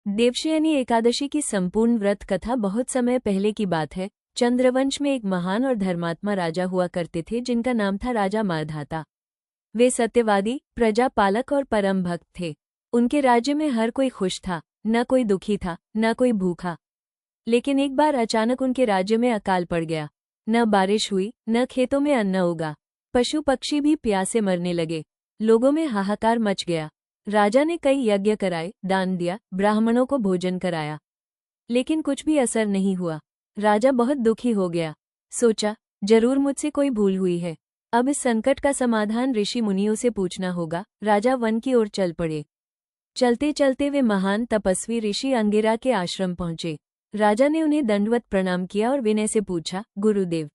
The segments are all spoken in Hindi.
देवशयनी एकादशी की संपूर्ण व्रत कथा बहुत समय पहले की बात है। चंद्रवंश में एक महान और धर्मात्मा राजा हुआ करते थे जिनका नाम था राजा मारधाता। वे सत्यवादी, प्रजापालक और परम भक्त थे। उनके राज्य में हर कोई खुश था, न कोई दुखी था, न कोई भूखा। लेकिन एक बार अचानक उनके राज्य में अकाल पड़ गया। न बारिश हुई, न खेतों में अन्न उगा। पशु पक्षी भी प्यासे मरने लगे। लोगों में हाहाकार मच गया। राजा ने कई यज्ञ कराए, दान दिया, ब्राह्मणों को भोजन कराया, लेकिन कुछ भी असर नहीं हुआ। राजा बहुत दुखी हो गया। सोचा, जरूर मुझसे कोई भूल हुई है। अब इस संकट का समाधान ऋषि मुनियों से पूछना होगा। राजा वन की ओर चल पड़े। चलते चलते वे महान तपस्वी ऋषि अंगिरा के आश्रम पहुंचे। राजा ने उन्हें दंडवत प्रणाम किया और विनय से पूछा, गुरुदेव,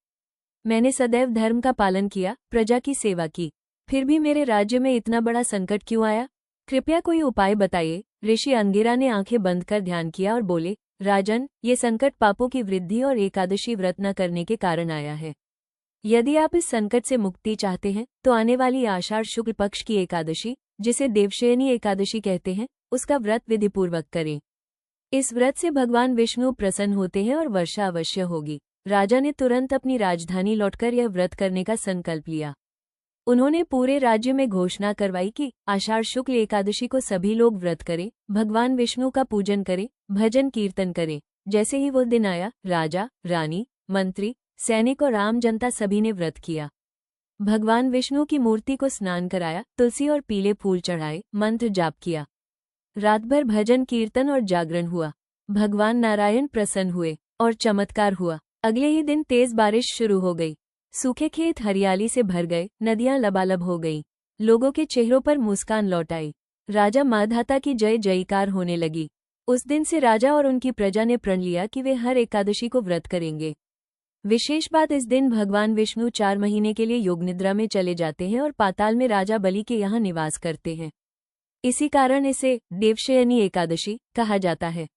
मैंने सदैव धर्म का पालन किया, प्रजा की सेवा की, फिर भी मेरे राज्य में इतना बड़ा संकट क्यों आया? कृपया कोई उपाय बताइए। ऋषि अंगिरा ने आंखें बंद कर ध्यान किया और बोले, राजन, ये संकट पापों की वृद्धि और एकादशी व्रत न करने के कारण आया है। यदि आप इस संकट से मुक्ति चाहते हैं तो आने वाली आषाढ़ शुक्ल पक्ष की एकादशी, जिसे देवशयनी एकादशी कहते हैं, उसका व्रत विधिपूर्वक करें। इस व्रत से भगवान विष्णु प्रसन्न होते हैं और वर्षा अवश्य होगी। राजा ने तुरंत अपनी राजधानी लौटकर यह व्रत करने का संकल्प लिया। उन्होंने पूरे राज्य में घोषणा करवाई कि आषाढ़ शुक्ल एकादशी को सभी लोग व्रत करें, भगवान विष्णु का पूजन करें, भजन कीर्तन करें। जैसे ही वो दिन आया, राजा, रानी, मंत्री, सैनिक और आम जनता सभी ने व्रत किया। भगवान विष्णु की मूर्ति को स्नान कराया, तुलसी और पीले फूल चढ़ाए, मंत्र जाप किया। रात भर भजन कीर्तन और जागरण हुआ। भगवान नारायण प्रसन्न हुए और चमत्कार हुआ। अगले ही दिन तेज बारिश शुरू हो गई। सूखे खेत हरियाली से भर गए, नदियां लबालब हो गईं। लोगों के चेहरों पर मुस्कान लौट आई। राजा मारधाता की जय जयकार होने लगी। उस दिन से राजा और उनकी प्रजा ने प्रण लिया कि वे हर एकादशी को व्रत करेंगे। विशेष बात, इस दिन भगवान विष्णु 4 महीने के लिए योग निद्रा में चले जाते हैं और पाताल में राजा बलि के यहाँ निवास करते हैं। इसी कारण इसे देवशयनी एकादशी कहा जाता है।